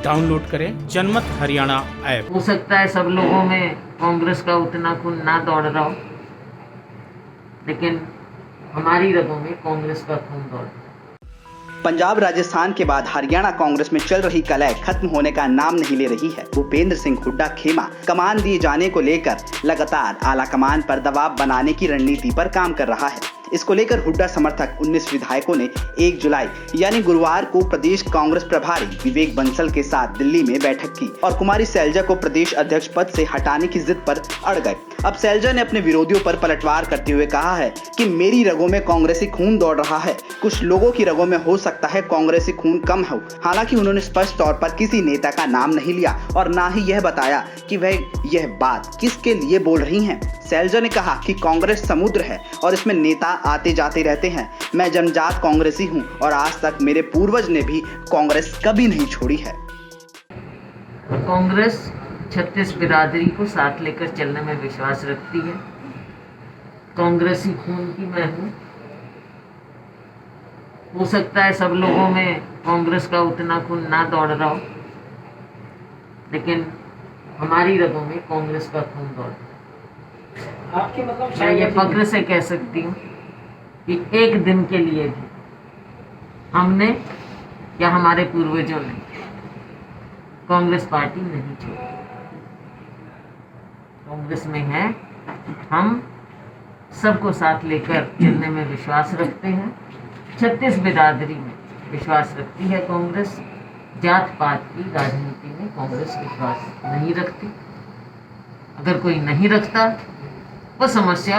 Download करें जनमत Haryana app. हो सकता है सब लोगों में कांग्रेस का उतना खून ना दौड़ रहा हो, लेकिन हमारी रगों में कांग्रेस का खून दौड़ रहा है। पंजाब राजस्थान के बाद हरियाणा कांग्रेस में चल रही कलह खत्म होने का नाम नहीं ले रही है। भूपेंद्र सिंह हुड्डा खेमा कमान दिए जाने को लेकर लगातार आला कमान पर दबाव बनाने की रणनीति पर काम कर रहा है। इसको लेकर हुड्डा समर्थक 19 विधायकों ने 1 जुलाई यानी गुरुवार को प्रदेश कांग्रेस प्रभारी विवेक बंसल के साथ दिल्ली में बैठक की और कुमारी सैलजा को प्रदेश अध्यक्ष पद से हटाने की जिद पर अड़ गए। अब सैलजा ने अपने विरोधियों पर पलटवार करते हुए कहा है कि मेरी रगों में कांग्रेसी खून दौड़ रहा है, कुछ लोगों की रगों में हो सकता है कांग्रेसी खून कम हो। हालांकि उन्होंने स्पष्ट तौर पर किसी नेता का नाम नहीं लिया और ना ही यह बताया कि वह यह बात किसके लिए बोल रही हैं। सैलजा ने कहा कि कांग्रेस समुद्र है और इसमें नेता आते जाते रहते हैं। मैं जन्मजात कांग्रेसी हूं और आज तक मेरे पूर्वज ने भी कांग्रेस कभी नहीं छोड़ी है। कांग्रेस 36 बिरादरी को साथ लेकर चलने में विश्वास रखती है। कांग्रेसी खून की मैं हूं। हो सकता है सब लोगों में कांग्रेस का उतना खून ना दौड़ रहा हो, लेकिन हमारी रगों में कांग्रेस का खून दौड़ रहा है। आपके मतलब मैं ये फक्र से कह सकती हूँ कि एक दिन के लिए भी हमने या हमारे पूर्वजों ने कांग्रेस पार्टी नहीं छोड़ी। कांग्रेस में है, हम सबको साथ लेकर चलने में विश्वास रखते हैं। 36 बिरादरी में विश्वास रखती है कांग्रेस। जात पात की राजनीति में कांग्रेस विश्वास नहीं रखती। अगर कोई नहीं रखता, वो समस्या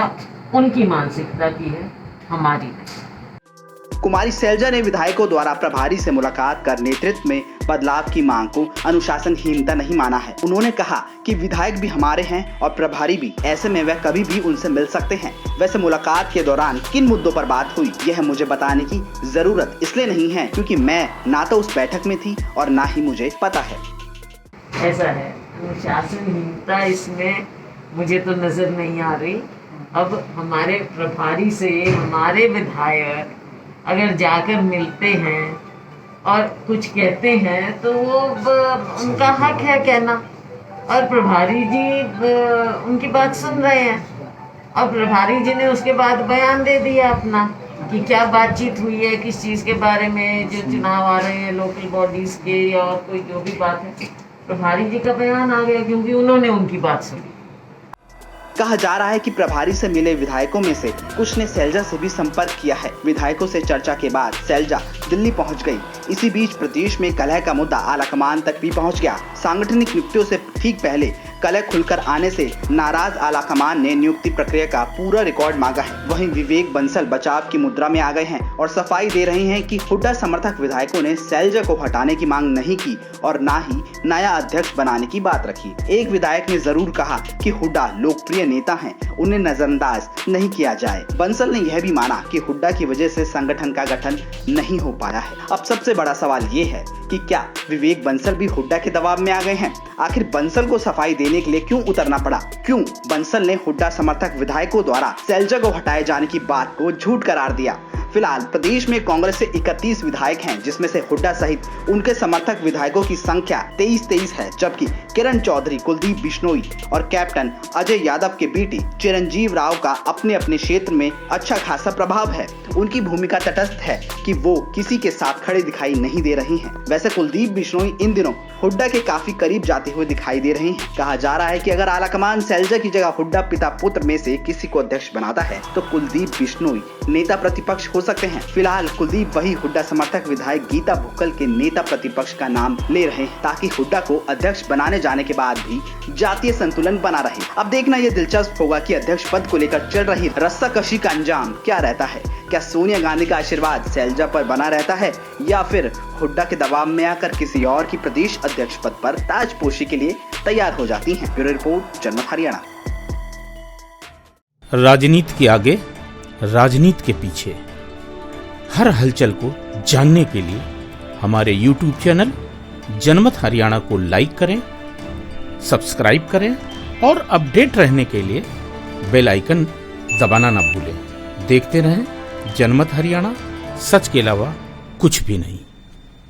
उनकी मानसिकता की है, हमारी नहीं। कुमारी सैलजा ने विधायकों द्वारा प्रभारी से मुलाकात कर नेतृत्व में बदलाव की मांग को अनुशासनहीनता नहीं माना है। उन्होंने कहा कि विधायक भी हमारे हैं और प्रभारी भी, ऐसे में वह कभी भी उनसे मिल सकते हैं। वैसे मुलाकात के दौरान किन मुद्दों पर बात हुई, यह मुझे बताने की जरूरत इसलिए नहीं है क्योंकि मैं ना तो उस बैठक में थी और ना ही मुझे पता है। ऐसा है, अनुशासनहीनता इसमें मुझे तो नजर नहीं आ रही। अब हमारे प्रभारी से हमारे विधायक अगर जाकर मिलते हैं और कुछ कहते हैं तो वो उनका हक है कहना, और प्रभारी जी उनकी बात सुन रहे हैं और प्रभारी जी ने उसके बाद बयान दे दिया अपना कि क्या बातचीत हुई है, किस चीज़ के बारे में, जो चुनाव आ रहे हैं लोकल बॉडीज़ के या और कोई जो भी बात है, प्रभारी जी का बयान आ गया क्योंकि उन्होंने उनकी बात सुनी। कहा जा रहा है कि प्रभारी से मिले विधायकों में से कुछ ने सैलजा से भी संपर्क किया है। विधायकों से चर्चा के बाद सैलजा दिल्ली पहुंच गई। इसी बीच प्रदेश में कलह का मुद्दा आलाकमान तक भी पहुंच गया। सांगठनिक नियुक्तियों से ठीक पहले कलह खुलकर आने से नाराज आलाकमान ने नियुक्ति प्रक्रिया का पूरा रिकॉर्ड मांगा है। वहीं विवेक बंसल बचाव की मुद्रा में आ गए हैं और सफाई दे रहे हैं कि हुड्डा समर्थक विधायकों ने सैलजा को हटाने की मांग नहीं की और ना ही नया अध्यक्ष बनाने की बात रखी। एक विधायक ने जरूर कहा कि हुड्डा लोकप्रिय नेता हैं, उन्हें नजरअंदाज नहीं किया जाए। बंसल ने यह भी माना कि हुड्डा की वजह से संगठन का गठन नहीं हो पाया है। अब सबसे बड़ा सवाल ये है कि क्या विवेक बंसल भी हुड्डा के दबाव में आ गए हैं? आखिर बंसल को सफाई देने के लिए क्यों उतरना पड़ा? क्यों बंसल ने हुड्डा समर्थक विधायकों द्वारा सैलजा को हटाए जाने की बात को झूठ करार दिया? फिलहाल प्रदेश में कांग्रेस से 31 विधायक हैं, जिसमें से हुड्डा सहित उनके समर्थक विधायकों की संख्या 23 है, जबकि किरण चौधरी, कुलदीप बिश्नोई और कैप्टन अजय यादव के बेटे चिरंजीव राव का अपने अपने क्षेत्र में अच्छा खासा प्रभाव है। उनकी भूमिका तटस्थ है कि वो किसी के साथ खड़े दिखाई नहीं दे रही हैं। वैसे कुलदीप बिश्नोई इन दिनों हुड्डा के काफी करीब जाते हुए दिखाई दे रहे हैं। कहा जा रहा है कि अगर आलाकमान सैलजा की जगह हुड्डा पिता पुत्र में से किसी को अध्यक्ष बनाता है तो कुलदीप बिश्नोई नेता प्रतिपक्ष हो सकते हैं। फिलहाल कुलदीप वही हुड्डा समर्थक विधायक गीता भुक्कल के नेता प्रतिपक्ष का नाम ले रहे हैं ताकि हुड्डा को अध्यक्ष बनाने जाने के बाद भी जातीय संतुलन बना रहे। अब देखना यह दिलचस्प होगा कि अध्यक्ष पद को लेकर चल रही रस्साकशी का अंजाम क्या रहता है। क्या सोनिया गांधी का आशीर्वाद सैलजा पर बना रहता है या फिर हुड्डा के दबाव में आकर किसी और की प्रदेश अध्यक्ष पद पर ताजपोशी के लिए तैयार हो जाती हैं। ब्यूरो रिपोर्ट, जनमत हरियाणा। राजनीति के आगे, राजनीति के पीछे, हर हलचल को जानने के लिए हमारे YouTube चैनल जनमत हरियाणा को लाइक करें, सब्सक्राइब करें और अपडेट रहने के लिए बेल आइकन दबाना ना भूलें। देखते रहें जनमत हरियाणा, सच के अलावा कुछ भी नहीं।